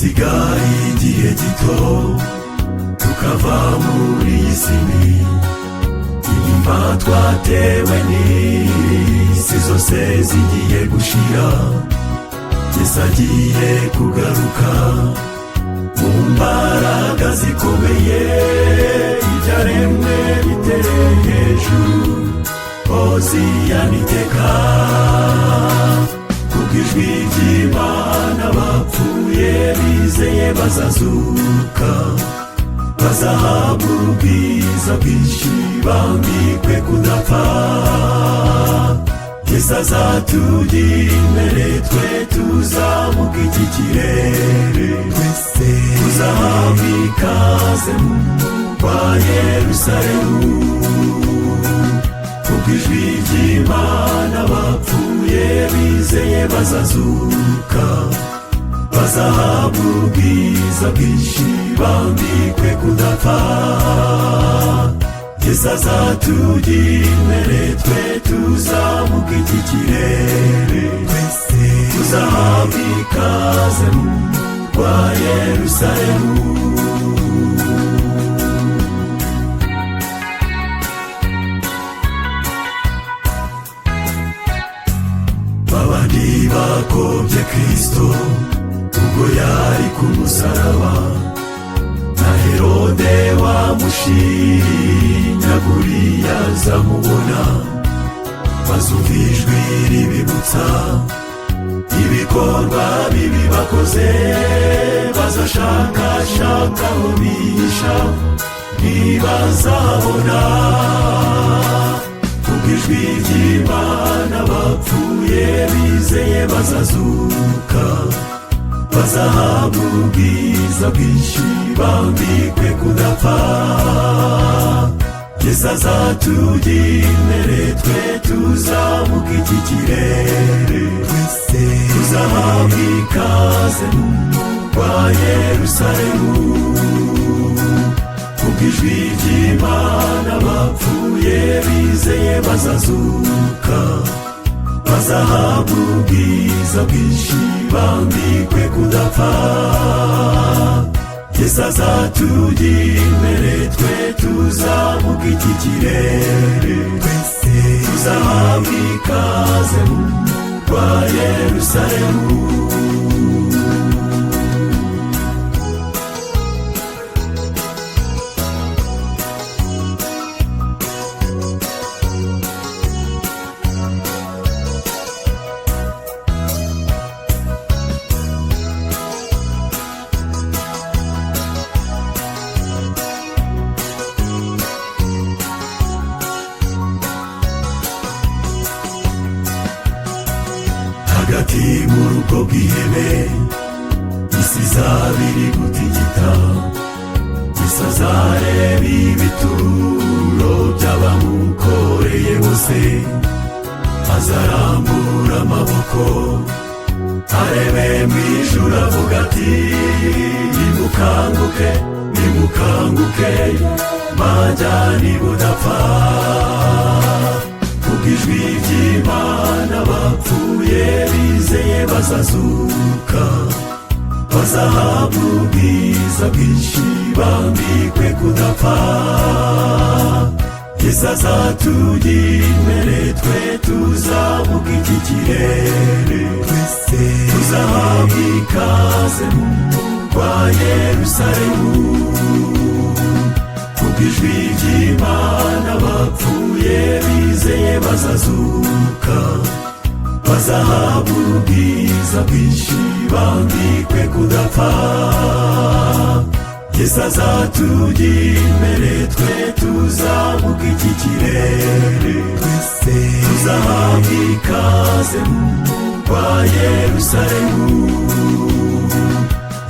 hasigaye igihe gito tukava muri iyi si mbi, intimba twatewe n'isi zose zigiye gushira, Yesu agiye kugaruka mu mbaraga zikomeye, ibyaremwe bitereye hejuru hoziyana iteka, kubw'ijwi ry'Imana abapfuye bizeye bazazuka, bazahabwa ubwiza bwinshi bambikwe kudapfa. Yesu azatugira imbere twe tuzamuka iki kirere, twese tuzahabwa ikaze mu murwa Yerusalemu, kubw'ijwi ry'Imana abapfuye bizeye bazazuka, bazahabwa ubwiza bwinshi bambikwe kudapfa. Yesu azatugira imbere twe tuzamuka iki kirere, twese tuzahabwa ikaze mu murwa Yerusalemu. Babandi bakobye Kristo ubwo yari ku musaraba, na Herode wamushinyaguriye azamubona, bazumva ijwi ribibutsa ibikorwa bibi bakoze, bazashakashaka aho bihisha ntibazabona, kubw'ijwi ry'Imana abapfuye bizeye bazazuka, bazahabwa ubwiza bwinshi bambikwe kudapfa. Yesu azatugira imbere twe tuzamuka iki kirere, twese tuzahabwa ikaze mu murwa Yerusalemu, kubw'ijwi ry'Imana abapfuye bizeye bazazuka, bazahabwa ubwiza bwinshi bambikwe kudapfa. Yesu azatugira imbere twe tuzamuka iki kirere, twese tuzahabwa ikaze mu murwa Yerusalemu. Hagati mu rugo rw'ihene isi izaba iri gutigita, Yesu azareba ibituro by'abamukoreye bose, azarambura amaboko arebe mu ijuru avuga ati nimukanguke, nimukanguke majyani budapfa, kubw'ijwi ry'Imana abapfuye bizeye bazazuka, bazahabwa ubwiza bwinshi bambikwe kudapfa. Yesu azatugira imbere twe tuzamuka iki kirere, twese tuzahabwa ikaze mu murwa Yerusalemu, kubw'ijwi ry'Imana abapfuye bizeye bazazuka, bazahabwa ubwiza bwinshi bambikwe kudapfa. Yesu azatugira imbere twe tuzamuka iki kirere, twese tuzahabwa ikaze mu murwa Yerusalemu,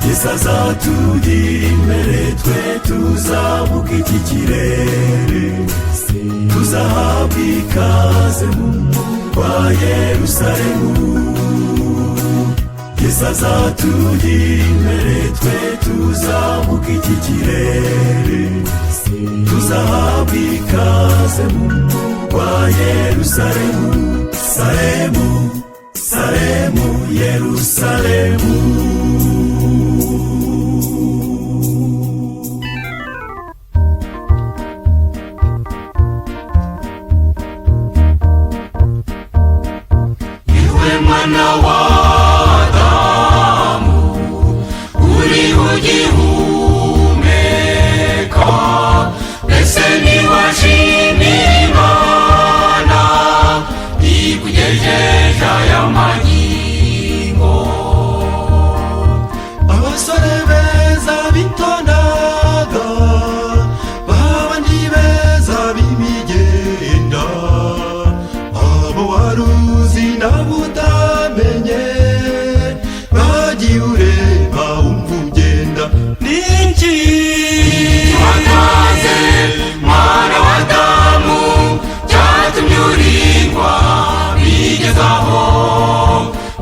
Yesu azatugira imbere twe tuzamuka iki kirere, tuzahabwa ikaze mu murwa Yerusalemu. Yesu azatugira imbere twe tuzamuka iki kirere, tuzahabwa ikaze mu murwa Yerusalemu. Salemu, Salemu, Yerusalemu. watanze mwana wa Adamu cyatumye urindwa bigezaho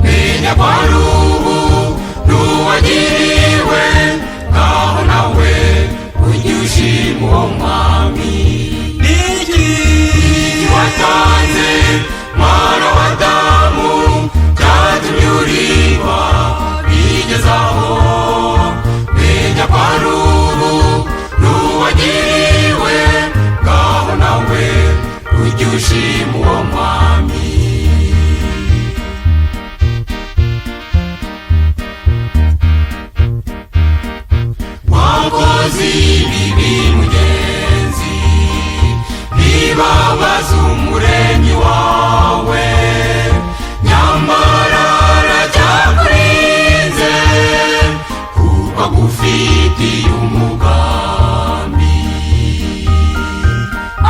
menya kwa rubu n'uwagiriwe ngaho nawe ujye ushima uwo mwami niki watanze mwana wa Adamu cyatumye urindwa bigezaho menya kwa rubu n'uwagiriwe ngaho nawe ujye ushima uwo mwami wakoze ibibi mugenzi ntibabaza umuremyi wawe nyamara aracyakurinze kuko agufitiye umugambi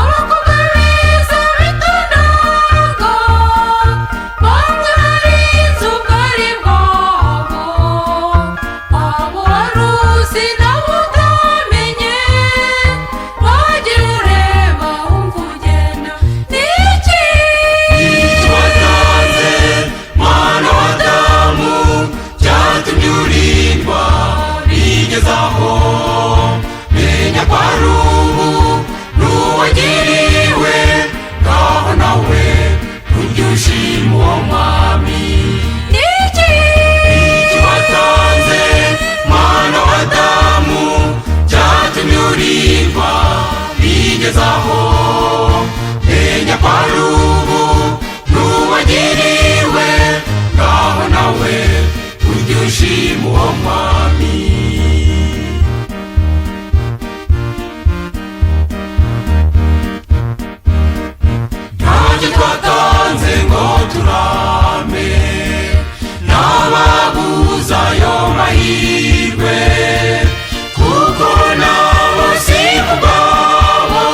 abakobwa beza b'itondaga bamwe barinze ubwari bwabo abo waruzi nawe utamenye wagira ureba wumva ugenda niki watanze mwana wa Adamu cyatumye urindwa bigezaho menya kwa rubu n'uwagiriwe ngaho nawe ujye ushima uwo mwami niki watanze mwana wa Adamu cyatumye urindwa bigezaho menya kwa rubu n'uwagiriwe ngaho nawe ujye ushima uwo mwami ntacyo twatanze ngo turame n'ababuza ayo mahirwe kuko nabo si kubwabo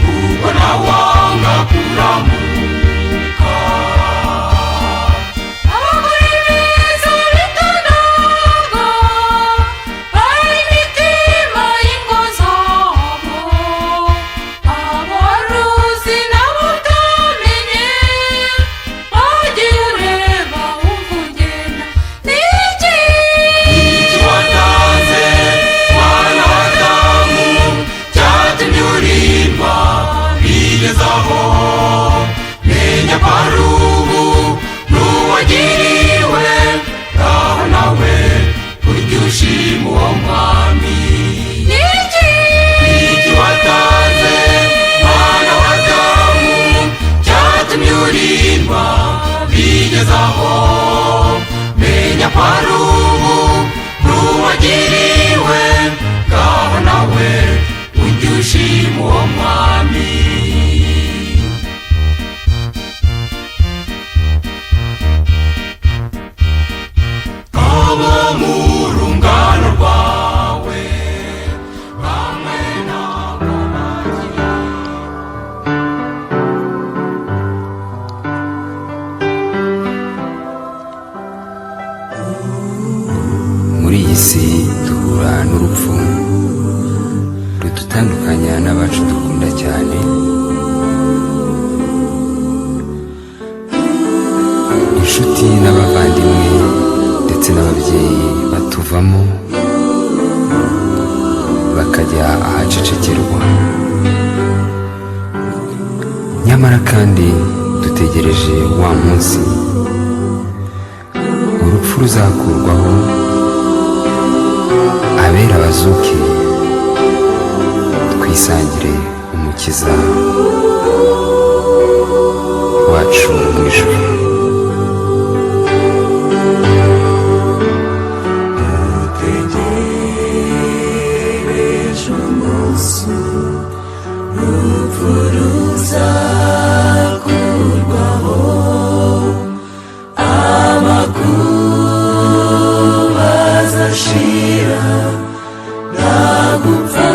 kuko nawanga kuramuka abagore beza b'itondaga bari imitima y'ingo zabo abo waruzi nawe utamenye wagiye ureba wumva ugenda niki watanze mwana wa Adamu cyatumye urindwa bigezaho menya kwa rubu n'uwagiriwe ngaho nawe ujye ushima uwo mwami niki watanze mwana wa Adamu cyatumye urindwa bigezaho menya kwa rubu n'uwagiriwe ngaho nawe ujye ushima uwo mwami abo mu rungano rwawe bamwe ntabwo bagira muri iyi si duhura n'urupfu rudutandukanya n'abacu dukunda cyane inshuti n'abavandimwe ndetse n'ababyeyi batuvamo bakajya ahacecekerwa nyamara kandi dutegereje wa munsi urupfu ruzakurwaho abera bazuke twisangire umukiza wacu mu ijuru utegereje umunsi urupfu ruzakurwaho amakuba azashira nta gupfa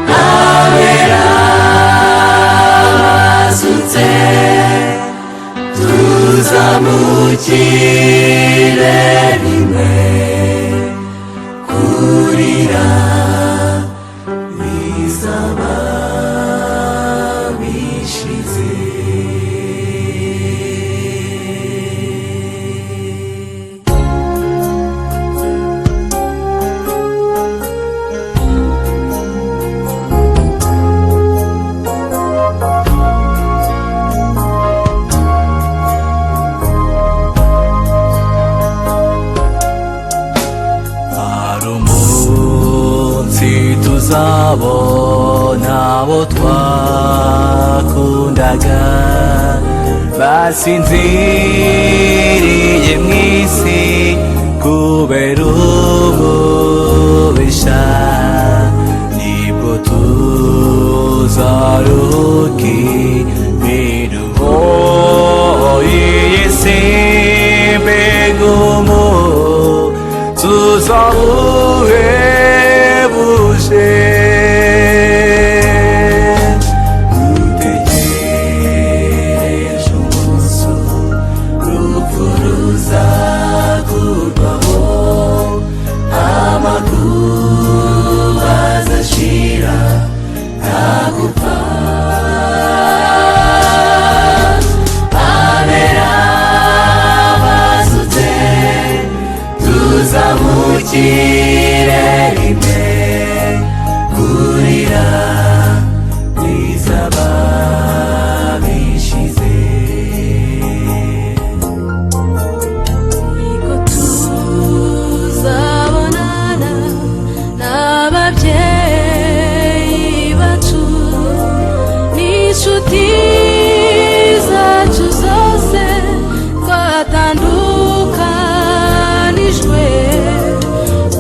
abera tuzamukire rimwe kurira bizaba bishize. tuzabona abo twakundaga basinziriye mu isi kubera umubisha, nibwo tuzaruhuka imiruho y'iyi si. Mbega tuzawuhebuje, dutegereje umunsi urupfu ruzakurwaho, amakuba azashira nta gupfa. Abera bazutse tuzamukire rimwe, kurira bizaba bishize. Niko tuzabonana n'ababyeyi bacu n'inshuti zacu zose twatandukanijwe.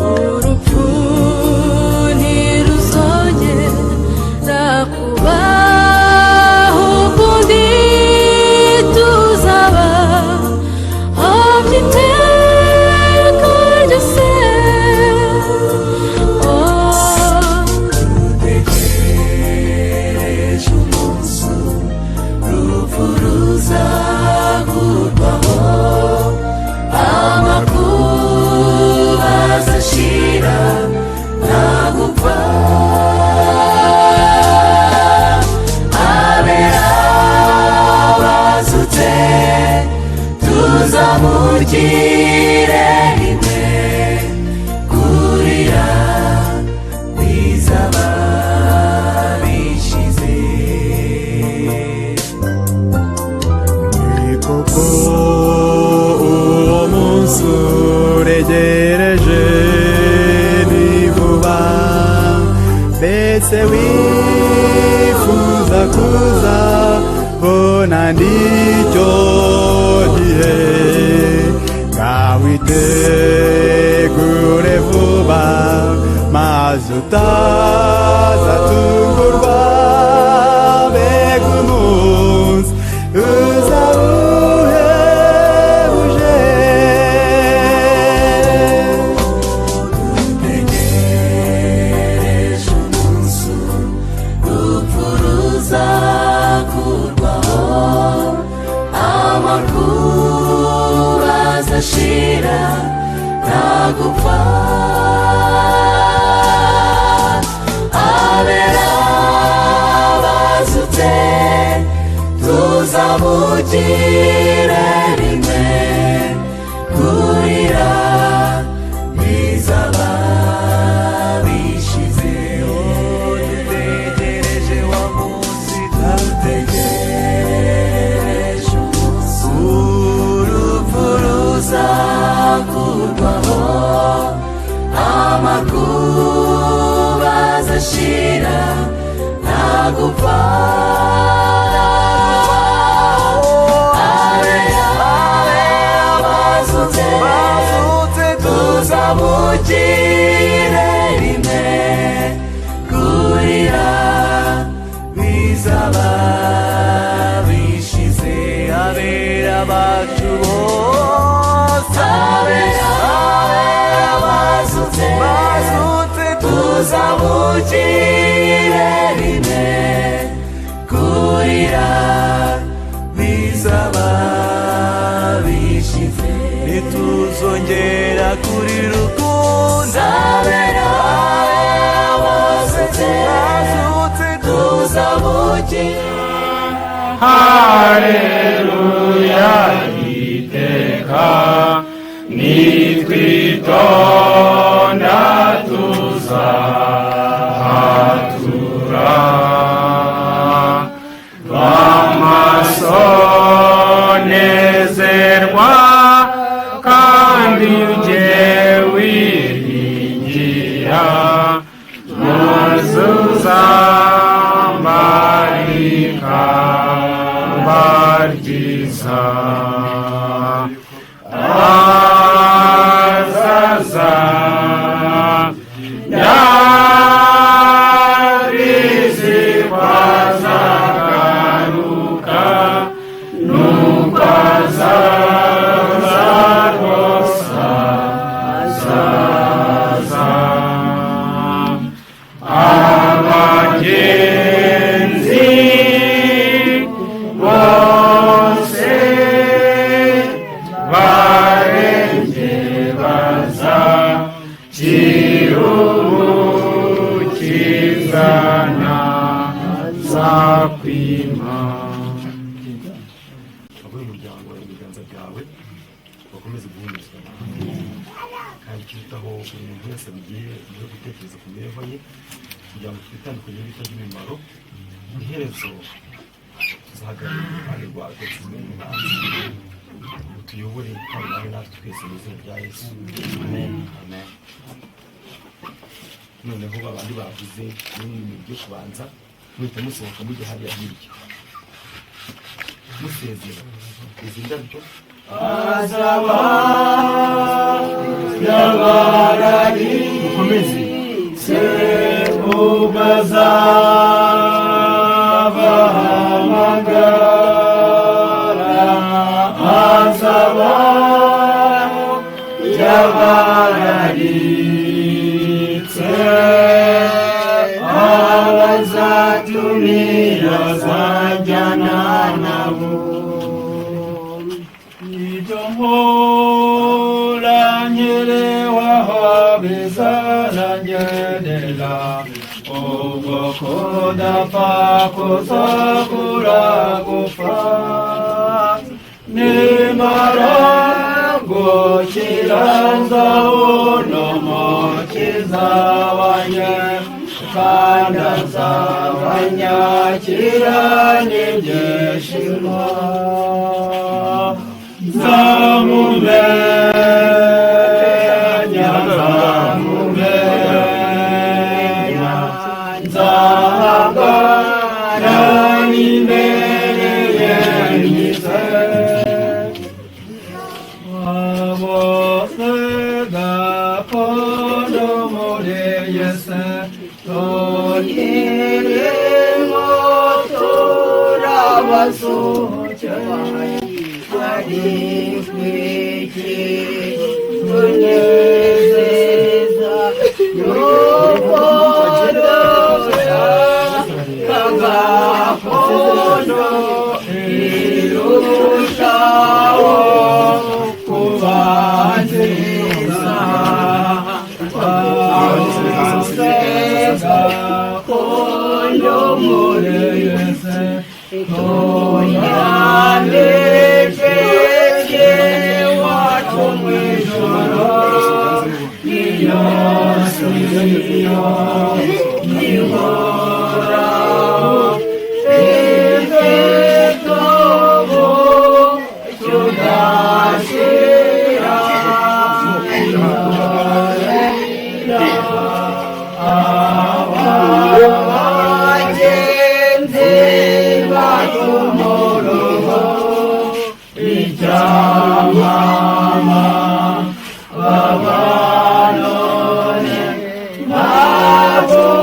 Urupfu ntiruzongera kubaho ukundi, tuzaba hafi iteka ryose. Dutegereje umunsi urupfu ruzakurwaho, amakuba azashira nta gupfa. Abera bazutse tuzamukire rimwe, kurira bizaba bishize. Ni koko uwo munsi uregereje ni vuba, mbese wifuza kuza bona n'icyo gihe, ngaho witegure vuba maze utazatungurwa. Mbega umunsi uzawuhebuje, dutegereje umunsi urupfu ruzakurwaho, amakuba azashira nta gupfa. Abera bazutse tuzamukire rimwe, kurira bizaba bishize. Dutegereje wa munsi, dutegereje umunsi urupfu ruzakurwaho, amakuba azashira nta gupfa. Tuzamukire rimwe, kurira bizaba bishize. Abera bacu bose, abera bazutse tuzamukire rimwe, kurira bizaba haleluya iteka nitwitonda tuzahatura twamasonezerwa kandi ujye wiringira mazuzambarika baryiza azaza yarizibazagaruka nukazaza rosa zaza abagenzi bose barenge baza kirumukizana zakwima aburi umuryango wawe mu biganza byawe bakomeze guhurizwa kandi cyitaho buri muntu wese bigiye gutekereza ku mibereho ye kugira ngo twitandukanye n'ibitagira umumaro iherezo tuzahagarara iruhande rwawe kimwe n'umwanzi tuyobore kandi nawe natwe twese mu izina rya Yesu amen amen. noneho babandi bavuze n'ibintu byo kubanza muhita musohoka mujye hariya hirya musezera izi ndabyo azaba yabarari mukomeze sebubazabahamagara azaba yabararitse abazatumira azajyana nabo ibyo mpora nkerewaho bizarangerera ubwo kudapfa kuzakura gupfa nimara gukira nzabona umukiza wanjye kandi azabanyakira n'ibyishimo nzamumenya nzahangana n'imbere ye myize bose gakondo muri Yesu tuyirimo turabasuke ari kwiki tunezeza yokorora kagakondo irushaho kuba nziza gakondo muri Yesu tuyandikeke wacu mw'ijoro niyo siyo nihoraho ifitobo tudashira abagenzi batumuruho icyamama babanone maburuka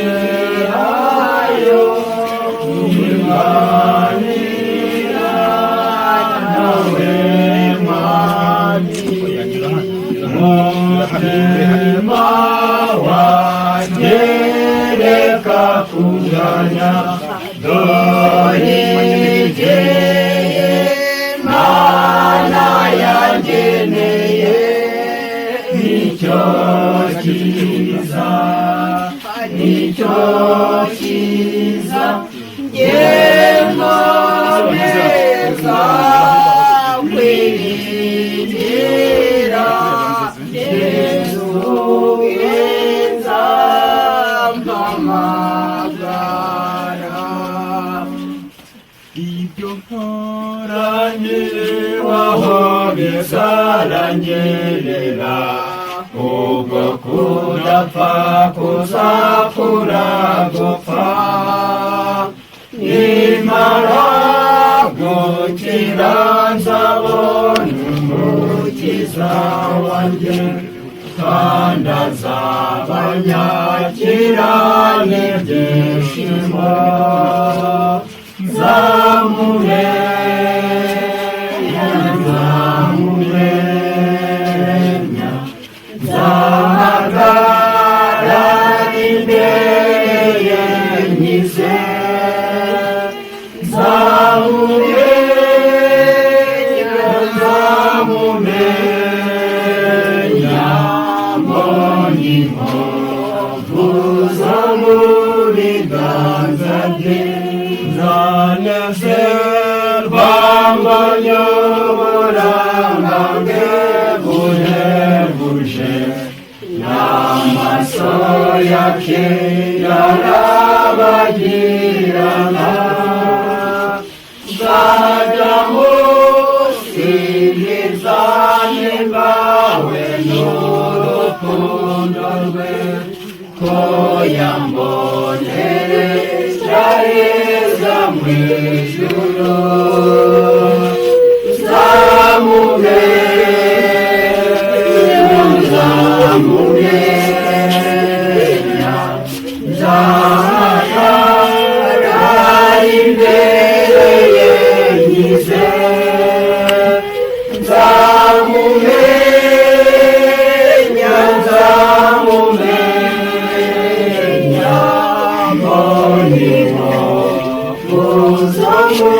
bigerayo imanira nawe mwami mutima wanjye reka kuganya dore nicyo cyiza ngenkomeza kwiringira Yesu mwiza mpamagara ibyo nkoranye waho bizaranyerera ubwo kudapfa kuzakura gupfa nimara gukira nzabona umukiza wanjye kandi azaba nyakira n'ibyishimo nzamumenya nzahagarara imbere ye nkize nzamumenya mbonye inkovu zo mu biganza bye nzanezerwa mbonye uburanga bwe buhebuje n'amaso yake yarabagirana nzajya musingiza nimbawe n'urukundo rwe ko yambonereza heza mu ijuru nzamumenya nzahagarara imbere ye nkize nzamumenya mbonye inkovu zo mu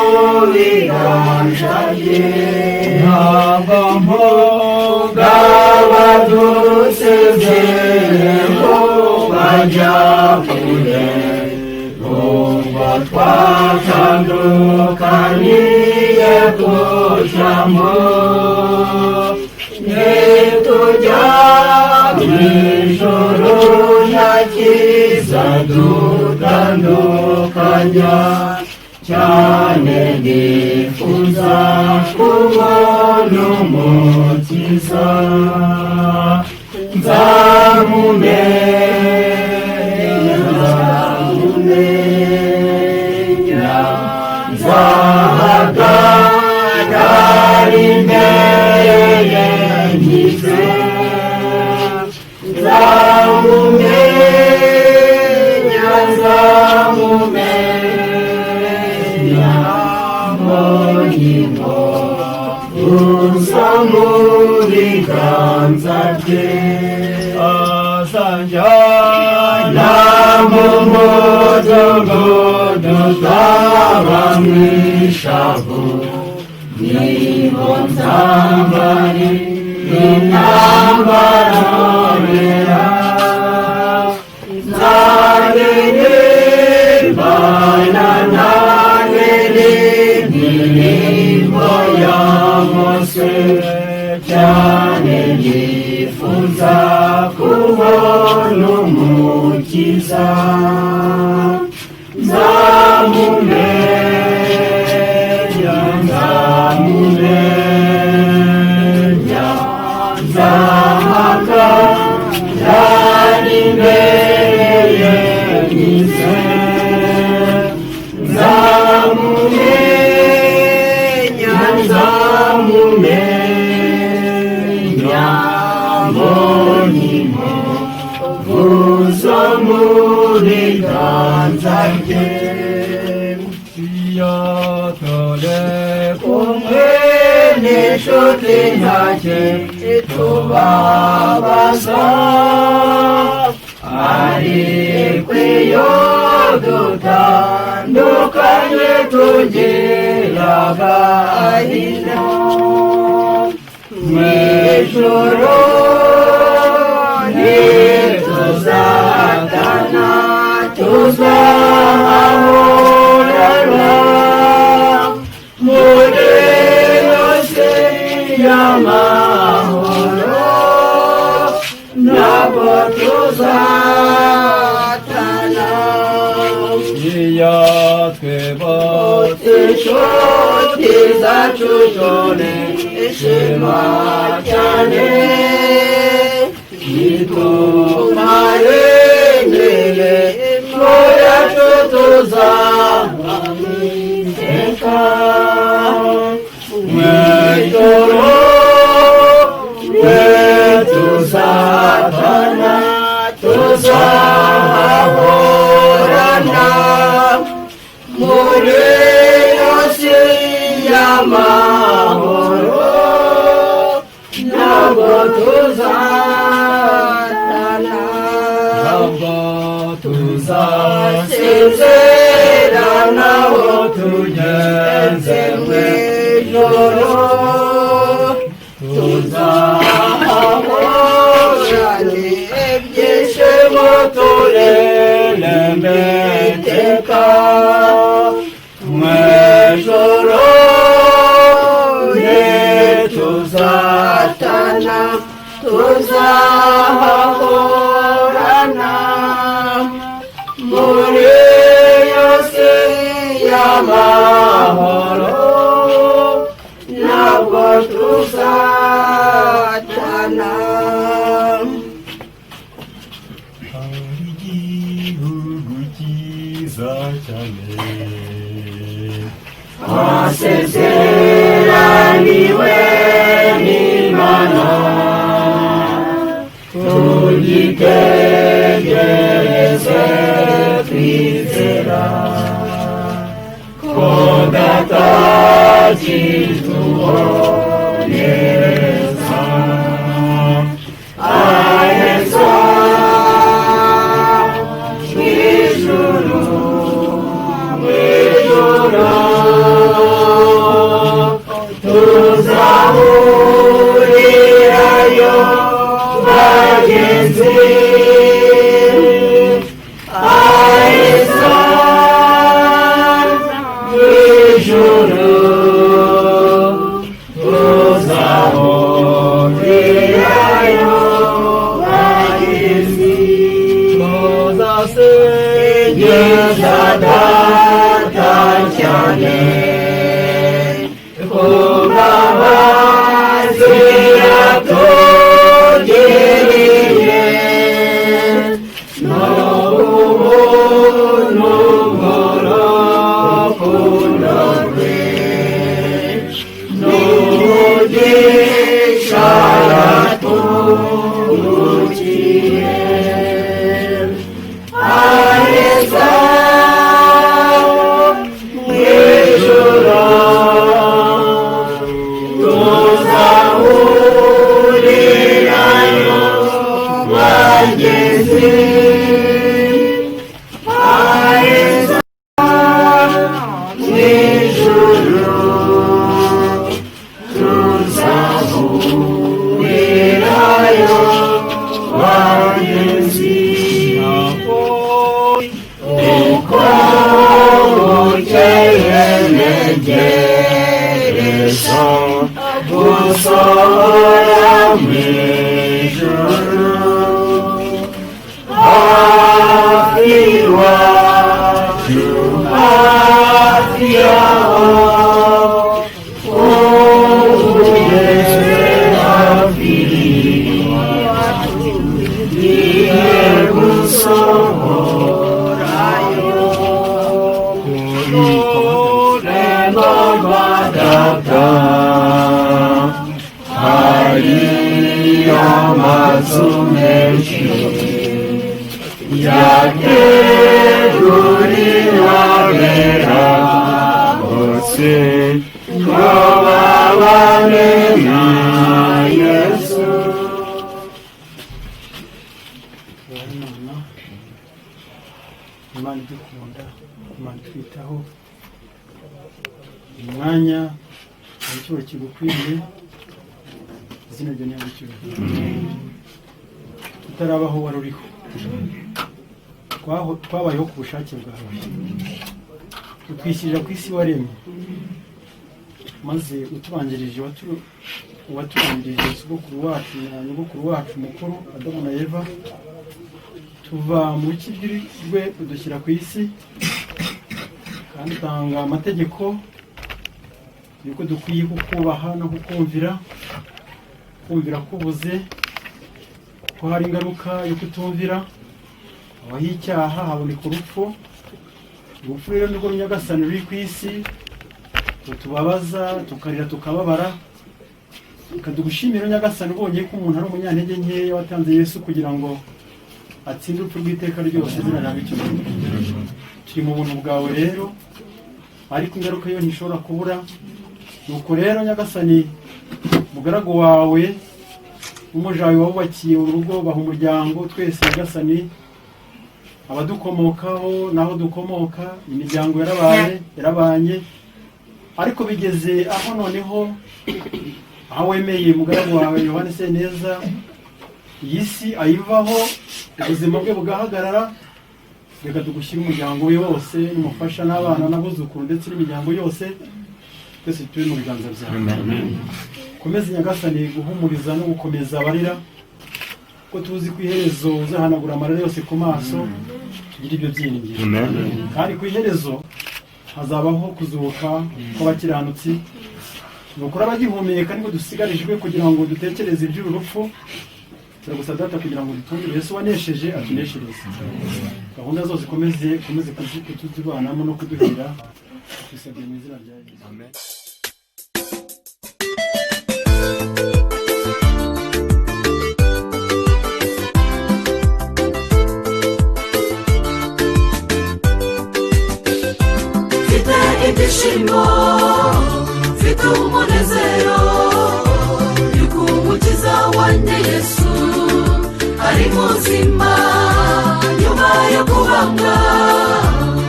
biganza bye ntabwo mvuga baturutse ngo bajya kure ubwo twatandukaniye ku jambo nitujya mu ijuru nta cyiza dutandukanya cyane nifuza kubona umukiza nzamumenya nzahagarara imbere ye nkize nzamumenya mbonye inkovu zo mu biganza bye azanjyana mu mudugudu utaba mu ishavu niho nzambari imyambaro yera nzaririmbana nawe n'indirimbo ya Mose cyane nifuza kubona umukiza nzamumenya nzahagarara imbere ye nkize nzamumenya mbonye inkovu zo mu biganza bye yatore kumwe n'inshuti ntacye tubabaza ariko iyo dutandukanye tugira agahinda mu ijuru ntituzatana y'amahoro ntabwo tuzatana iyo twebutse inshuti zacu zone ishema cyane nitumarengere yacu tuzamwiteka mw'ijoro tuzatana tuzahorana muri yose y'amahoro ntabwo tuzatana ntabwo tuzasezerana aho tugeze mw'ijoro tuzahorane ibyishimo turerembe iteka mw'ijoro tuzatana tuzahorana muri yose y'amahoro ntabwo tuzatana igihugu cyiza cyane twasezeraniwe n'Imana tugitegereze twizera ko data kituboneza aheza mw'ijuru tuzahurirayo bagenzi aheza mw'ijuru tuzahurirayo bagenzi tuzasengeza data cyane kumbabazi yatugiriye n'ubuntu bw'urukundo rwe n'umugisha yatungukiye aheza mw'ijuru tuzahurirayo bageze aheza mw'ijuru tuzahurirayo bageze uko bukeye ntegereje gusohora mw'ijuru hafi iwacu hafi yaho ugeze hafi igiye gusohorayo ururembo rwa data hari amazu menshi yateguriwe abera bose ngo babane na Yesu. Imana idukunda, Imana itwitaho, umwanya icyuho kigukwiriye, izina ryo niyo cyuho utarabaho wari uriho, twabayeho ku bushake bwawe, utwishyirira ku isi waremye, maze utubanjirije uwatubirije sogokuru wacu na nyogokuru wacu mukuru Adamu na Eva, tuva mu buki bw'irwe udushyira ku isi, kandi utanga amategeko yuko dukwiye kukubaha no kukumvira. Kumvira kubuze ko hari ingaruka yo kutumvira, abaho icyaha haboneka urupfu. Urupfu rero nirwo runyagasani ruri ku isi, tutubabaza tukarira tukababara. Kadugushimira nyagasani ubonye ko umuntu ari umunyantege nkeya watanze Yesu kugira ngo atsinde urupfu rw'iteka ryose, izina ryawe ry'Imana. Turi mu buntu bwawe rero, ariko ingaruka yo ntishobora kubura. Nuko rero nyagasani, mugaragu wawe n'umujawe wabubakiye urugo, baha umuryango twese nyagasani, abadukomokaho naho dukomoka, imiryango yarabanye, ariko bigeze aho noneho aho wemeye mugaragu wawe Yohani Seneza iyi si ayivaho, ubuzima bwe bugahagarara. Reka tugushyire umuryango we wose n'umufasha n'abana n'abuzukuru ndetse n'imiryango yose, twese turi mu biganza byawe. Komeza nyagasani guhumuriza no gukomeza abarira, ko tuzi ku iherezo uzahanagura amarira yose ku maso, tugira ibyo byiringiro. Kandi ku iherezo hazabaho kuzuka kw'abakiranutsi. Nukuri abagihumeka nibwo dusigarijwe kugira ngo dutekereze iby'urupfu. Turagusaba Data kugira ngo dutungire Yesu wanesheje atuneshereze. Gahunda zose komeze kutuzibanamo no kuduhira, twisabye mu izina rya Yesu. Amen. Mfite ibyishimo, mfite umunezero yuko umukiza wanjye Yesu ari muzima, nyuma yo kubambwa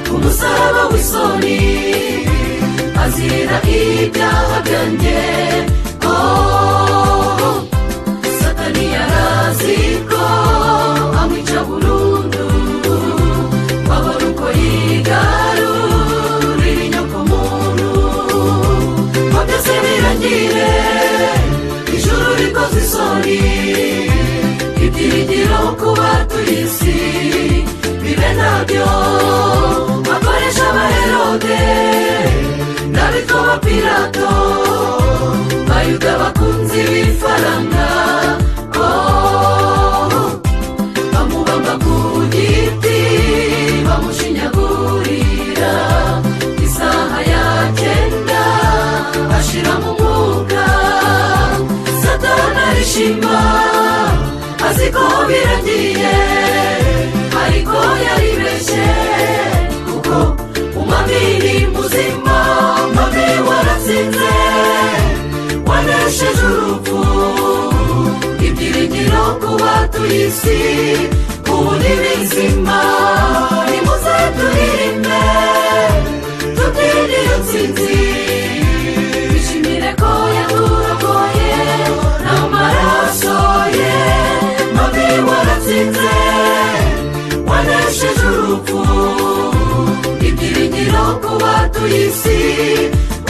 ku musaraba w'isoni, azira ibyaha byanjye. Satani yarazi ko amwica burundu, wabona uko yigarurira inyokomuntu, ngo byose birangire ijuru rikoze isoni. Ibyiringiro kuba turi isi bibe nabyo bakoresha abaherode n'abitwa abapilato, bayuda bakunzi b'ifaranga. Bamubamba ku giti bamushinyagurira, isaha ya 9 ashira mu mwuka. Satani arishima azi ko birangiye, ariko yaribeshye kuko umwami ni muzima. Umwami waratsinze, wanesheje urupfu. Ibyiringiro kuba turi isi ubu ni bizima, nimuze turirimbe tubyine iyo ntsinzi. Bishimire ko yaturokoye n'amaraso ye. Umwami waratsinze, wanesheje urupfu. Ibyiringiro kuba turi isi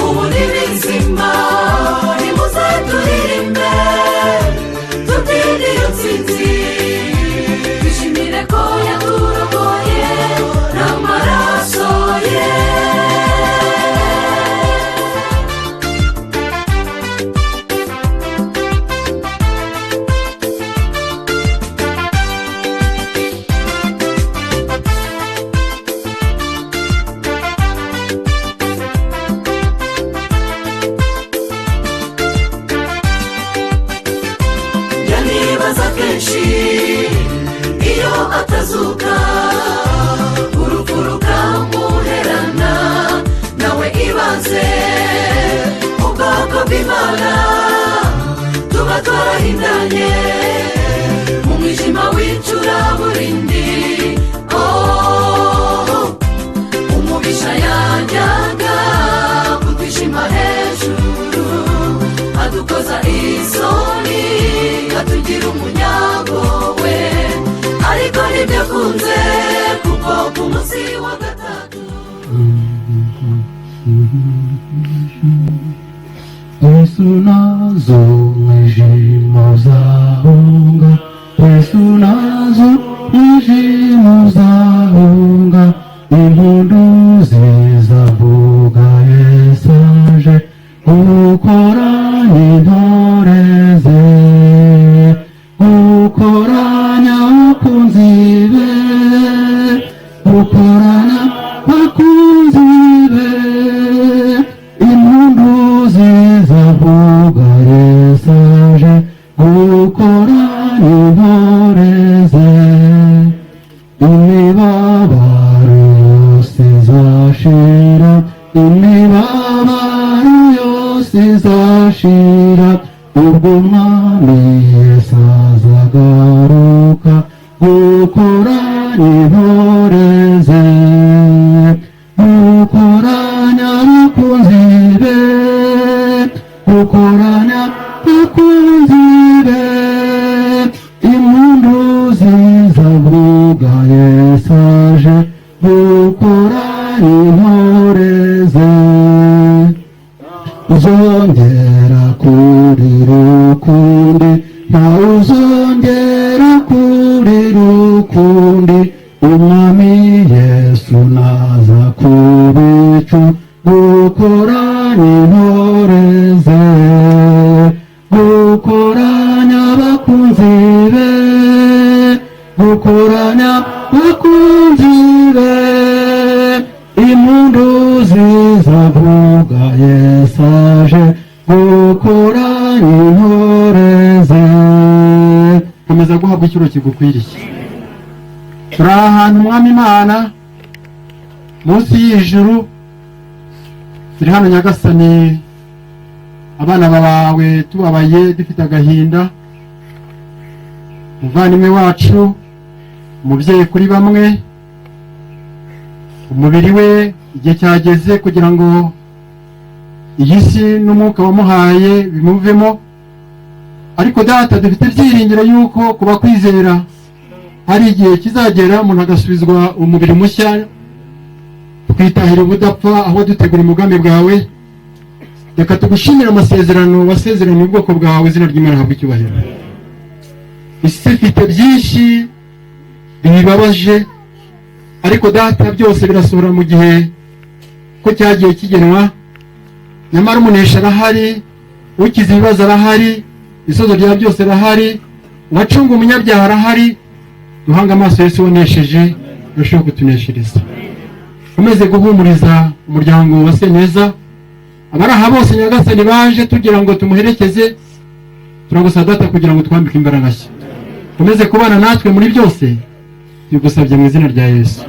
ubu ni bizima, nimuze turirimbe tubyine iyo ntsinzi. Bishimire ko yaturokoye n'amaraso ye. Iyo atazuka urupfu rukamuherana, nawe ibaze ubwoko bw'Imana tuba twarahindanye mu mwijima w'icuraburindi. Umubisha yajyaga kutwishima hejuru, adukoza isoni atugira umunyago we, ariko ntibyakunze kuko ku munsi wa 3 Yesu nazo mwijima uzahunga, Yesu nazo mwijima uzahunga, impundu zizavuga Yesu aje gukoranya intore ze, gukoranya abakunzi be, gukoranya abakunzi be, impundu zizavuga Yesu aje gukoranya intore ze, imibabaro yose izashira, imibabaro yose izashira, ubwo umwami Yesu azagaruka gukoranya intore ze, gukoranya abakunzi be, gukoranya abakunzi be, impundu zizavuga Yesu aje gukoranya intore ze. Uzongera kurira ukundi, ntawe uzongera kurira ukundi, umwami Yesu naza ku bicu gukoranya intore ze, gukoranya abakunzi be, gukoranya abakunzi be, impundu zizavuga Yesu aje gukoranya intore ze. Komeza guhabwa icyubahiro kigukwiriye. Turi ahantu umwami Imana munsi y'ijuru, turi hano Nyagasani, abana bawe tubabaye dufite agahinda, umuvandimwe wacu, umubyeyi kuri bamwe, umubiri we igihe cyageze kugira ngo iyi si n'umwuka wamuhaye bimuvemo, ariko data dufite ibyiringiro yuko kuba kwizera hari igihe kizagera umuntu agasubizwa umubiri mushya, twitahira ubudapfa aho dutegura umugambi bwawe. Reka tugushimire amasezerano wasezeranye ubwoko bwawe, izina ry'Imana habwe icyubahiro. Isi ifite byinshi bibabaje, ariko data byose birasohora mu gihe ko cyagiye kigenwa. Nyamara umunesha arahari, ukiza ibibazo arahari, isozo rya byose arahari, uwacunga umunyabyaha arahari. Duhanga amaso Yesu wonesheje, urusheho kutuneshereza. Umeze guhumuriza umuryango wa Seneza, abari aha bose Nyagasani baje tugira ngo tumuherekeze, turagusaba data kugira ngo twambike imbaraga nshya. Umeze kubana natwe muri byose, tugusabye mu izina rya Yesu.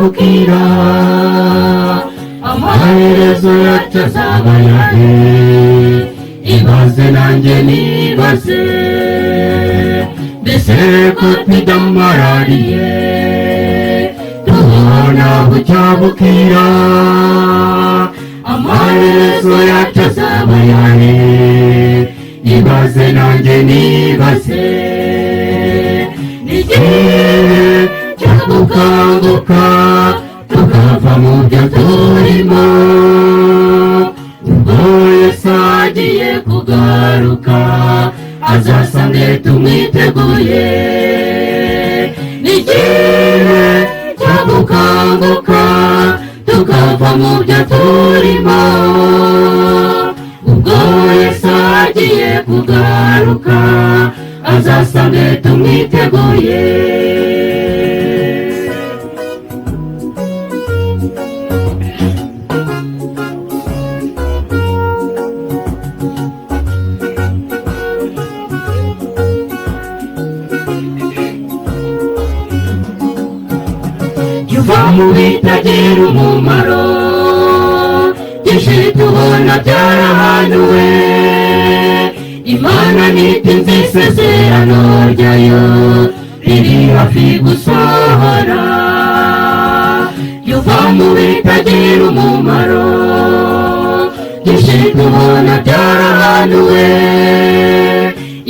Bukira amaherezo yacu azaba yahe, ibaze nanjye nibaze, mbese ko twidamarariye tubona bucya bukira, amaherezo yacu azaba yahe, ibaze nanjye nibaze, n'igihe gukanguka tukava mu byo turimo, ubwo Yesu agiye kugaruka azasange tumwiteguye. N'igihe cyo gukanguka tukava mu byo turimo, ubwo Yesu agiye kugaruka azasange tumwiteguye. Yuva mu bitagira umumaro, byinshi tubona byarahanuwe, imana ntitinze isezerano ryayo riri hafi gusohora yuva mu bitagira umumaro byinshi tubona byarahanuwe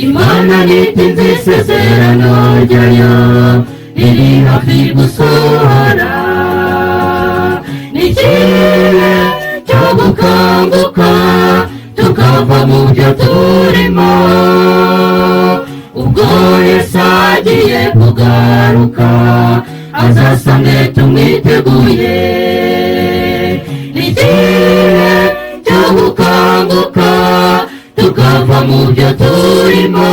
imana ntitinze isezerano ryayo riri hafi gusohora ni igihe cyo gukanguka tukava mu byo turimo ubwo Yesu agiye kugaruka azasange tumwiteguye ni igihe cyo gukanguka tukava mu byo turimo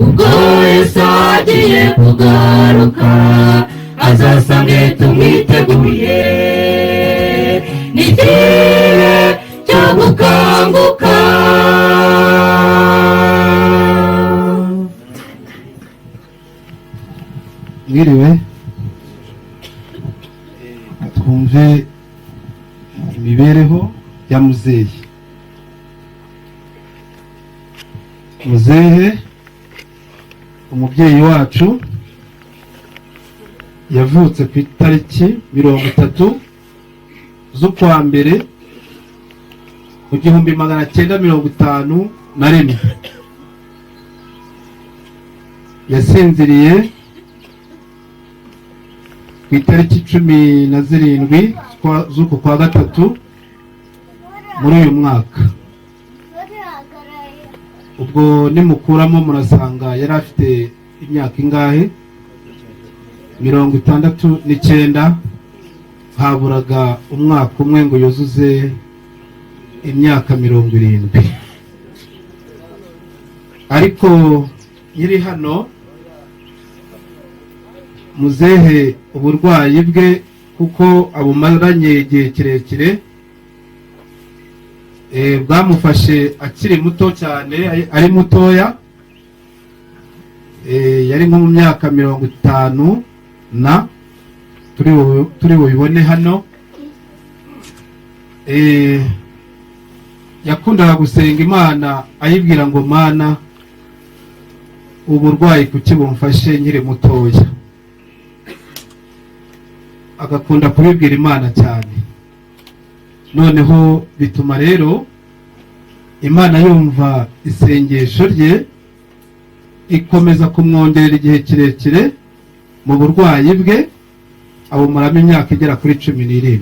ubwo Yesu agiye kugaruka azasange tumwiteguye ni igihe cyo gukanguka mwiriwe twumve imibereho ya muzehe umubyeyi wacu yavutse ku itariki 30 z'ukwa mbere mu 1951 yasinziriye ku itariki 17 z'uku kwa gatatu muri uyu mwaka. Ubwo nimukuramo murasanga yari afite imyaka ingahe? 69. Haburaga umwaka umwe ngo yuzuze imyaka 70. Ariko nyiri hano muzehe uburwayi bwe kuko abumaranye igihe kirekire bwamufashe akiri muto cyane, ari mutoya, yari nko mu myaka 50 na turi bubibone hano. Yakundaga gusenga Imana ayibwira ngo Mana uburwayi kuki bumfashe nkiri mutoya, agakunda kubibwira Imana cyane. Noneho bituma rero Imana yumva isengesho rye, ikomeza kumwongerera igihe kirekire mu burwayi bwe, abumuramo imyaka igera kuri 17.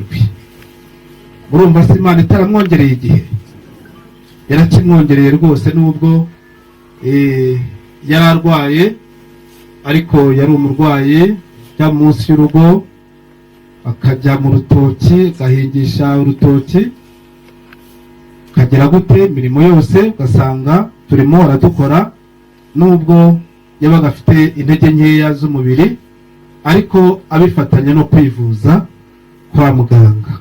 Murumva se Imana itaramwongereye igihe? Yarakimwongereye rwose, nubwo yari arwaye, ariko yari umurwayi jya munsi y'urugo akajya mu rutoki, gahingisha urutoki, kagera gute imirimo yose ugasanga turimo aradukora, nubwo yabaga afite intege nkeya z'umubiri, ariko abifatanya no kwivuza kwa muganga.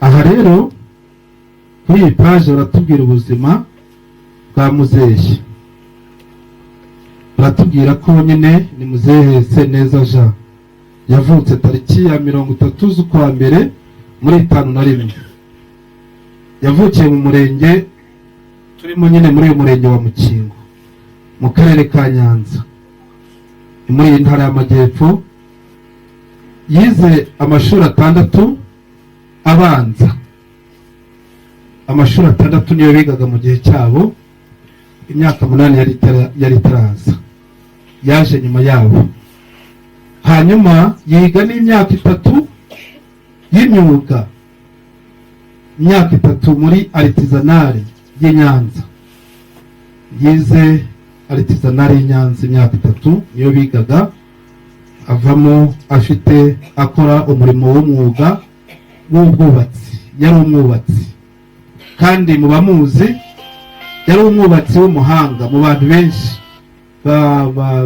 Aha rero kuri iyi paje baratubwira ubuzima bwa muzehe, baratubwira ko nyine ni muzehe Seneza Jean, yavutse tariki ya 30 z'ukwa mbere muri 51. Yavukiye mu murenge turimo nyine muri uyu murenge wa Mukingo mu karere ka Nyanza, muri iyi ntara y'Amajyepfo. Yize amashuri 6 abanza, amashuri 6 niyo bigaga mu gihe cyabo. Imyaka 8 yari itaraza, yaje nyuma yabo. Hanyuma yiga n'imyaka 3 y'imyuga, imyaka 3 muri artisanale y'Inyanza. Yize artisanale y'Inyanza imyaka 3 niyo bigaga, avamo afite akora umurimo w'umwuga w'ubwubatsi. Yari umwubatsi kandi mu bamuzi yari umwubatsi w'umuhanga, mu bantu benshi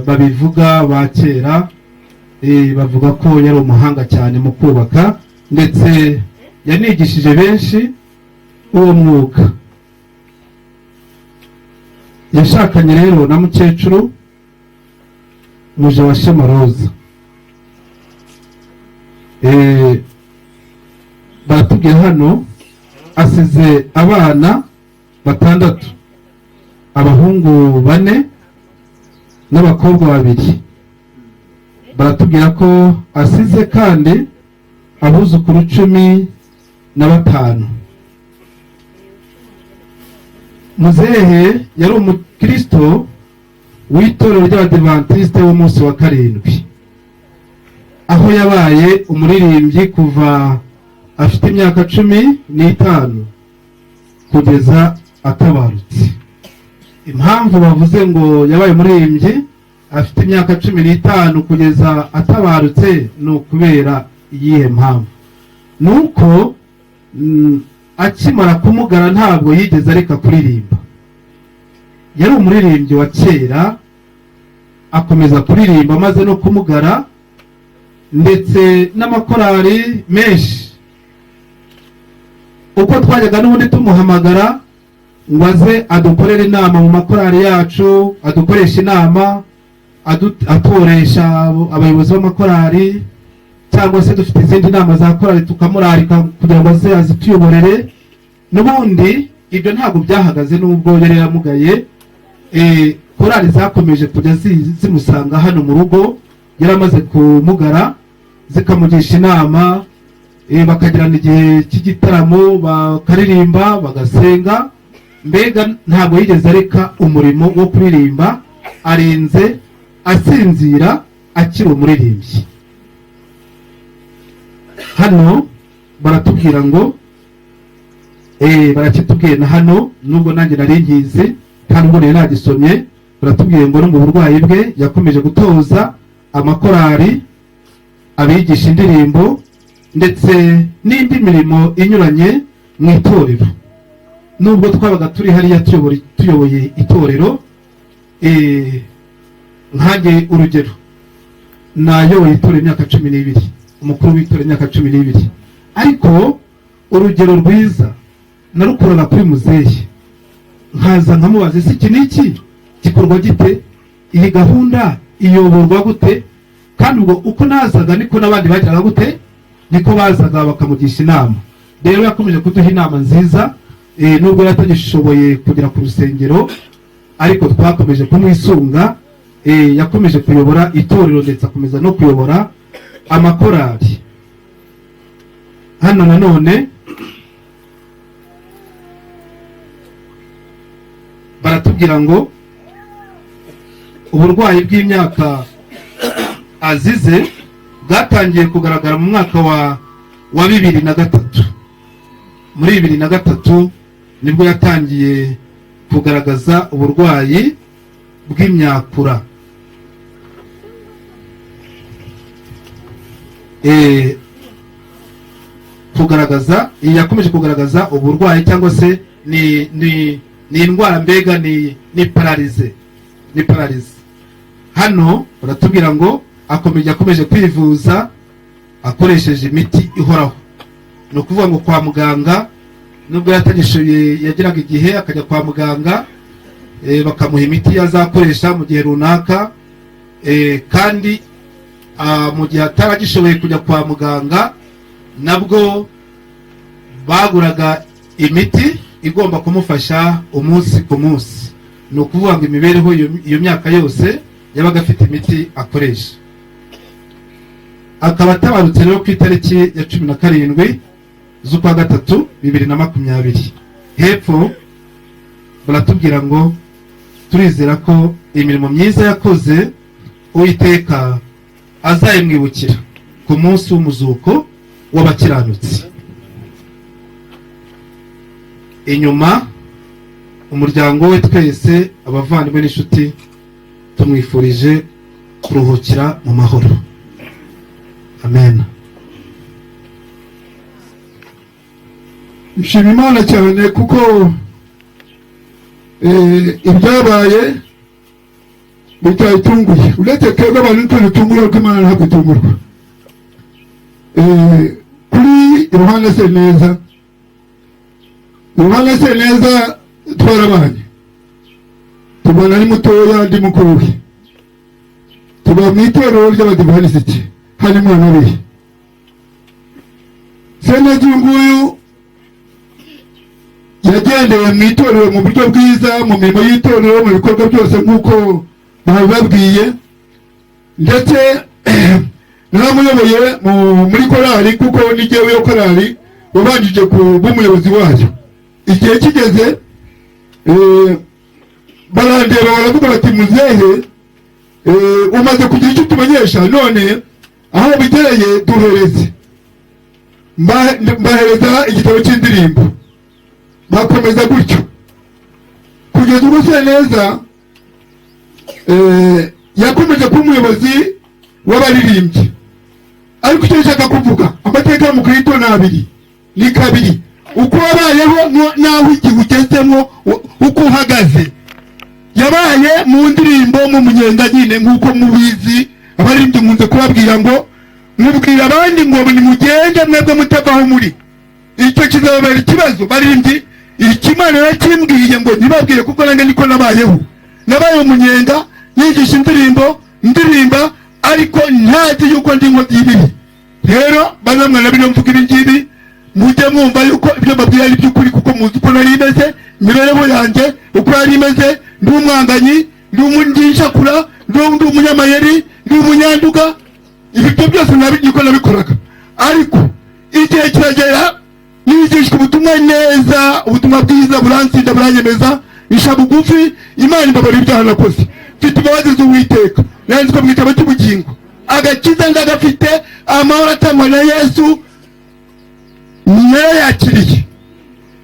babivuga ba kera, bavuga ko yari umuhanga cyane mu kubaka, ndetse yanigishije benshi uwo mwuga. Yashakanye rero na mukecuru Mujawashema Rose. Baratubwiye hano asize abana batandatu, abahungu 4 n'abakobwa 2. Baratubwira ko asize kandi abuzukuru 15. Muzehe yari umukristo w'itorero ry'Abadiventiste w'umunsi wa 7, aho yabaye umuririmbyi kuva afite imyaka 15 kugeza atabarutse. Impamvu bavuze ngo yabaye umuririmbyi afite imyaka 15 kugeza atabarutse ni ukubera iyihe mpamvu? Nuko akimara kumugara ntabwo yigeze areka kuririmba. Yari umuririmbyi wa kera, akomeza kuririmba maze no kumugara, ndetse n'amakorari menshi. Uko twajyaga n'ubundi tumuhamagara ngo aze adukorere inama mu makorari yacu, adukoresha inama, atoresha abayobozi b'amakorari, cyangwa se dufite izindi nama za korari tukamurarika kugira ngo aze azituyoborere. N'ubundi ibyo ntabwo byahagaze nubwo yari yamugaye. Korari zakomeje kujya zimusanga hano mu rugo yaramaze kumugara, zikamugisha inama, bakagirana igihe cy'igitaramo, bakaririmba, bagasenga. Mbega ntabwo yigeze areka umurimo wo kuririmba, arenze asinzira akiri umuririmbyi. Hano baratubwira ngo barakitubwiye na hano, nubwo nanjye nari nkizi kandi ubwo nagisomye. Baratubwiye ngo no mu burwayi bwe yakomeje gutoza amakorari, abigisha indirimbo, ndetse n'indi mirimo inyuranye mu itorero. Nubwo twabaga turi hariya tuyoboye itorero, nkanjye urugero nayoboye itorero imyaka 12, umukuru w'itorero imyaka 12, ariko urugero rwiza narukuraga kuri muzehe. Nkaza nkamubaza, ese iki niki gikorwa gite, iyi gahunda iyoborwa gute? Kandi ubwo uko nazaga niko n'abandi bagiraga gute, niko bazaga bakamugisha inama. Rero yakomeje kuduha inama nziza, nubwo yatagishoboye kugera ku rusengero, ariko twakomeje kumwisunga. Yakomeje kuyobora itorero ndetse akomeza no kuyobora amakorari. Hano nanone baratubwira ngo uburwayi bw'imyaka azize bwatangiye kugaragara mu mwaka wa 2003. Muri 2003 nibwo yatangiye kugaragaza uburwayi bw'imyakura. Yakomeje kugaragaza uburwayi, cyangwa se ni indwara, mbega ni paralize. Hano baratubwira ngo yakomeje kwivuza akoresheje imiti ihoraho. Ni ukuvuga ngo kwa muganga, nubwo yatagishoboye yagiraga igihe akajya kwa muganga, bakamuha imiti azakoresha mu gihe runaka, kandi mu gihe ataragishoboye kujya kwa muganga nabwo baguraga imiti igomba kumufasha umunsi ku munsi. Ni ukuvuga ngo imibereho iyo myaka yose yabaga afite imiti akoresha. Akaba atabarutse rero ku itariki ya 17 z'ukwa 3 2020. Hepfo baratubwira ngo turizera ko imirimo myiza yakoze Uwiteka azayimwibukira ku munsi w'umuzuko w'abakiranutsi. Inyuma umuryango we twese, abavandimwe n'inshuti, tumwifurije kuruhukira mu mahoro. Amen. Nshima Imana cyane kuko ibyabaye bitayitunguye. Uretse twebwe abantu ntitungurwa, ko Imana ntabwo itungurwa. Kuri Yohana Seneza, twarabanye, tubona ari mutoya ndi mukuru we, tuba mu itorero ry'Abadivantisiti hano mwana we. Seneza nguyu yagendeye mu itorero mu buryo bwiza, mu mirimo y'itorero, mu bikorwa byose nk'uko babibabwiye, ndetse naramuyoboye muri korali, kuko ni jyewe yo korali wabanjije kuba umuyobozi wayo. Igihe kigeze barandeba baravuga bati muzehe, umaze kugira icyo tumenyesha, none aho bigereye duhereze. Mbahereza igitabo cy'indirimbo, bakomeza gutyo kugeza ubwo Seneza yakomeje kuba umuyobozi w'abaririmbyi. Ariko icyo nshaka kuvuga, amateka y'umukristo ni kabiri: uko wabayeho n'aho igihe ugezemo uko uhagaze. Yabaye mu ndirimbo mu munyenga nyine, nk'uko mubizi abaririmbyi nkunze kubabwira ngo mubwira abandi ngo nimugende mwebwe mutavaho muri. Icyo kizababera ikibazo baririmbyi. Ikimana yakimbwiye ngo ntibabwire, kuko nange niko nabayeho. Nabaye umunyenga, nigisha ndirimba, ariko ntazi yuko ndi inkozi y'ibibi. Rero bana mwana bino mvuga ibi ngibi, mujye mwumva yuko ibyo mbabwira ari by'ukuri, kuko muzi uko nari imeze, imibereho yanjye uko yari imeze. Ndi umwanganyi, ndi umunyinshyakura, ndi umunyamayeri, ndi umunyanduga. Ibyo byose nabiko nabikoraga. Ariko igihe kiragera nigishwa ubutumwa neza, ubutumwa bwiza buransinda buranyemeza, isha bugufi, Imana imbabarira ibyaha nakoze. Mfite imbabazi z'Uwiteka, nanditswe mu gitabo cy'ubugingo. Agakiza ndagafite, amahoro atangwa na Yesu nayakiriye.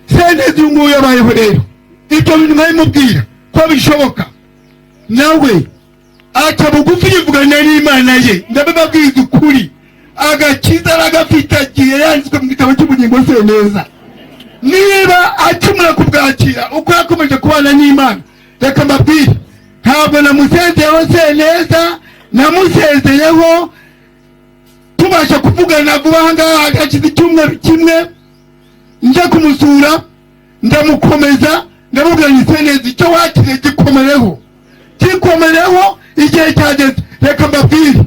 Seneza uyu nguyu yabayeho rero. Ibyo bintu nkabimubwira ko bishoboka, nawe aca bugufi yivugana n'Imana ye. Ndababwiza ukuri, agakiza aragafite, agiye yanditswe mu gitabo cy'ubugingo Seneza. Niba akimura kubwakira uko yakomeje kubana n'Imana, reka mbabwire, ntabwo namusezeyeho Seneza, namusezeyeho tubasha kuvugana vuba aha ngaha. Hagashize icyumweru kimwe njya kumusura, ndamukomeza, ndamubwira ni Seneza, icyo wakiriye gikomereho. Igihe cyageze. Reka mbabwire,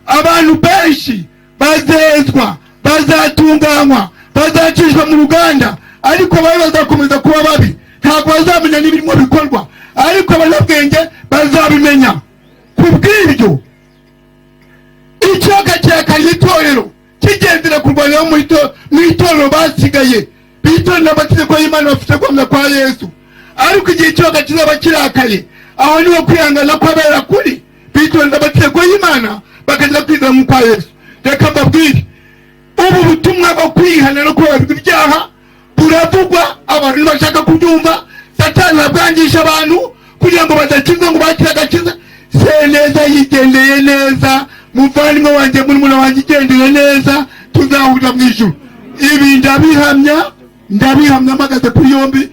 abantu benshi bazezwa, bazatunganywa, bazacishwa mu ruganda, ariko bari bazakomeza kuba babi. Ntabwo bazamenya n'ibirimo bikorwa, ariko abanyabwenge bazabimenya. Kubw'ibyo ikiyaga cyakariye itorero kigendera kurwanira mu itorero basigaye bitorera amategeko y'Imana, bafite guhamya kwa Yesu. Ariko igihe ikiyaga kizaba kirakaye, aho niho kwihangana kw'abera kuri, bitorera amategeko y'Imana bakajya kwizera mu kwa Yesu. Reka mbabwire, ubu butumwa bwo kwihana no kubabarirwa ibyaha buravugwa, abantu bashaka kubyumva. Satani abwangisha abantu kugira ngo badakizwa, ngo bakire agakiza. Seneza yigendeye neza, muvandimwe wanjye, murumuna wanjye igendeye neza, tuzahurira mu ijuru. Ibi ndabihamya mpagaze kuri yombi.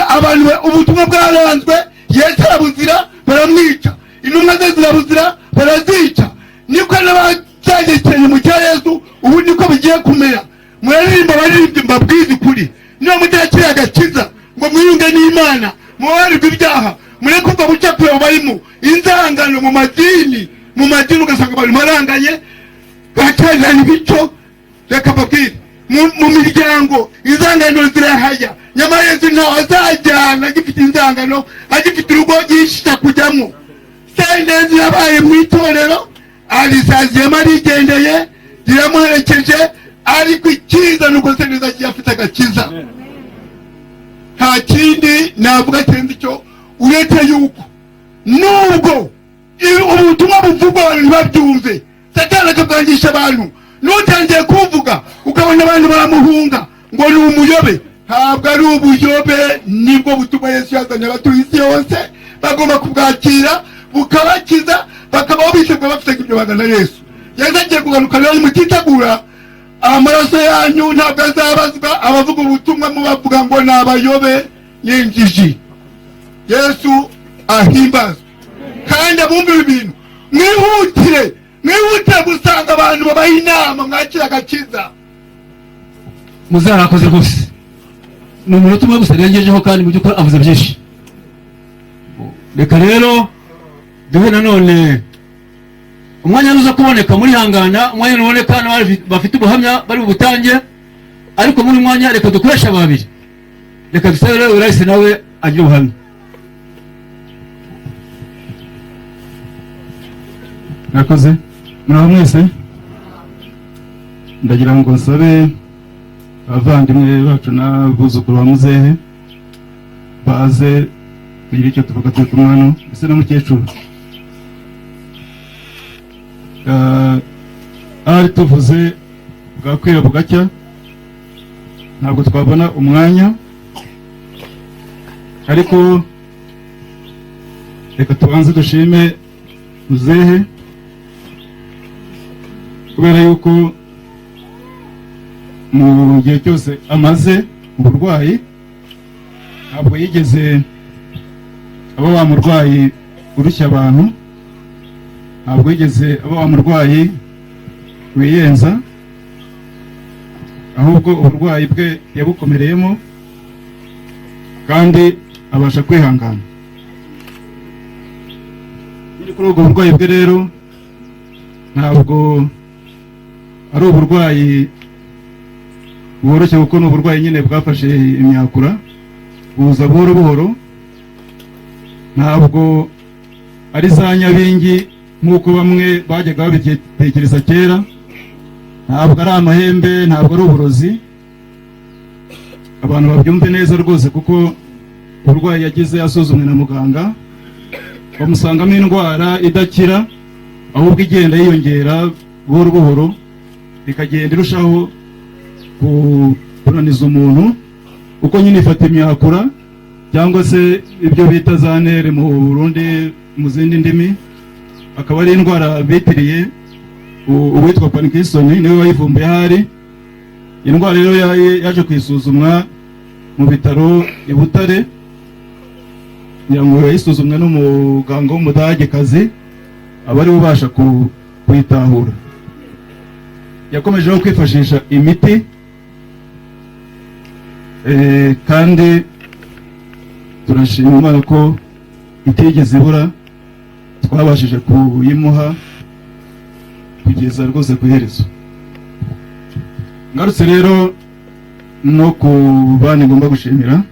Abantu ubutumwa bwaranzwe, Yesu arabuzira baramwica, intumwa ze zirabuzira barazica. Niko n'abazagekenye mu cya Yesu, ubu niko bigiye kumera. Muraririmba abaririmbyi, mbabwize ukuri, niba mutakiriye agakiza ngo mwiyunge n'Imana, mubabarirwe ibyaha, mureke ubwo bucakura barimo inzangano mu madini ugasanga abantu baranganye bacyazana ibico. Reka mbabwire, mu miryango inzangano zirahaya, nyamara Yesu ntawe azajyana agifite inzangano, agifite urugo yishita kujyamo. Seneza yabaye mu itorero, arisaziyemo, arigendeye, riramuherekeje. Ariko icyiza nuko Seneza agiye afite agakiza. Nta kindi navuga kirenze icyo, uretse yuko nubwo ubutumwa buvugwa abantu ntibabyumve, Satani akabwangisha abantu. Nutangiye kuvuga ukabona abantu baramuhunga ngo ni umuyobe. Ntabwo ari ubuyobe, nibwo butuma Yesu yazanye abatuye isi yose. Bagomba kubwakira bukabakiza, bakabaho bishyurwa bafite ibyo bagana Yesu. Yesu agiye kugaruka rero, mutitegura. Amaraso yanyu ntabwo azabazwa, abavuga ubutumwa mubavuga ngo ni abayobe n'injiji. Yesu ahimbazwe. Kandi abumvira ibintu, mwihutire gusanga abantu babaha inama, mwakira agakiza. Muzarakoze rwose, ni umuntu umwe gusa yarengejeho, kandi mu by'ukuri avuze byinshi. Reka rero duhe nanone umwanya uza kuboneka muri hangana, umwanya uboneka n'abandi bafite ubuhamya bari butange. Ariko muri mwanya reka dukoresha babiri. reka dusabe rero urahise nawe agira ubuhamya. murakoze muraho mwese, ndagira ngo nsabe abavandimwe bacu n'abuzukuru ba muzehe baze kugira icyo tuvuga turi kumwe hano, ndetse n'umukecuru. ahari tuvuze bwakwira bugacya, ntabwo twabona umwanya, ariko reka tubanze dushime muzehe, kubera yuko mu gihe cyose amaze mu burwayi ntabwo yigeze aba wa murwayi urushya abantu, ntabwo yigeze aba wa murwayi wiyenza, ahubwo uburwayi bwe yabukomereyemo kandi abasha kwihangana. Kuri ubwo burwayi bwe rero ntabwo ari uburwayi bworoshye, kuko ni uburwayi nyine bwafashe imyakura buza buhoro buhoro, ntabwo ari za nyabingi nk'uko bamwe bajyaga babitekereza kera, ntabwo ari amahembe, ntabwo ari uburozi. Abantu babyumve neza rwose, kuko uburwayi yagize asuzumwe na muganga bamusangamo indwara idakira, ahubwo igenda yiyongera buhoro buhoro, ikagenda irushaho kunaniza umuntu, uko nyine ifata imyakura, cyangwa se ibyo bita za nere mu Burundi mu zindi ndimi, akaba ari indwara bitiriye uwitwa Parkinson, niwe wayivumbuye ahari. Indwara rero yaje kwisuzumwa mu bitaro i Butare, ngo yayisuzumwe n'umuganga w'umudagekazi, aba ari we ubasha kuyitahura. Yakomejeho kwifashisha imiti, kandi turashima Imana ko itigeze ibura, twabashije kuyimuha kugeza rwose ku iherezo. Ngarutse rero no ku bandi ngomba gushimira,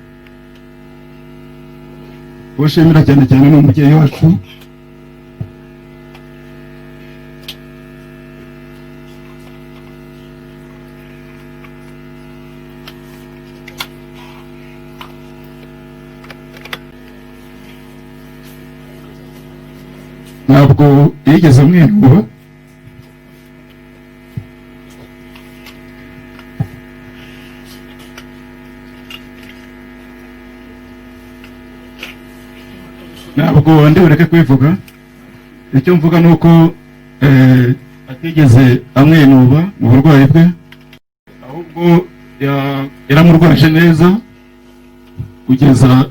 ushimira cyane cyane ni umubyeyi wacu, ntabwo yigeze amwenyura, ntabwo ndi bureke kwivuga. Icyo mvuga ni uko atigeze amwenuba mu burwayi bwe, ahubwo yaramurwaje neza kugeza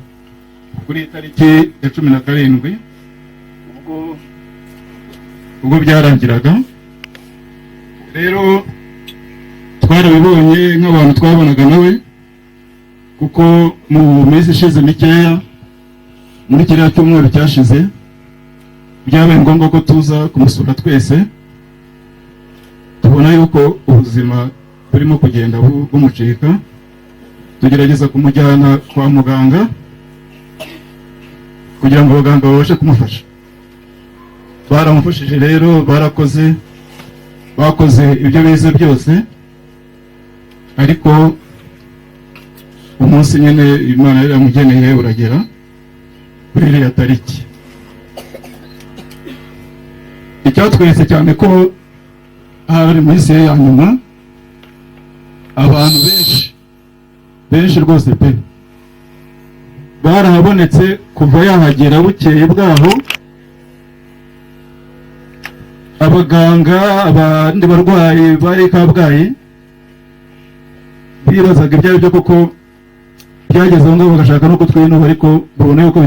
kuri tariki ya 17 ubwo byarangiraga. Rero twarabibonye nk'abantu twabonaga nawe, kuko mu minsi ishize mikeya, muri kiriya cyumweru cyashize, byabaye ngombwa ko tuza kumusura twese, tubona yuko ubuzima burimo kugenda bumucika, tugerageza kumujyana kwa muganga kugira ngo abaganga babashe kumufasha. Baramufashije rero, bakoze ibyo bize byose, ariko umunsi nyine Imana yari yamugeneye uragera kuri iriya tariki. Icyatweretse cyane ko hari minsi ya nyuma abantu benshi rwose pe barahabonetse kuva yahagera bukeye bwaho, abaganga, abandi barwayi bari Kabgayi bibazaga ibyo ari byo, kuko byageze aho ngaho bagashaka no kutwinuba, ariko babona yuko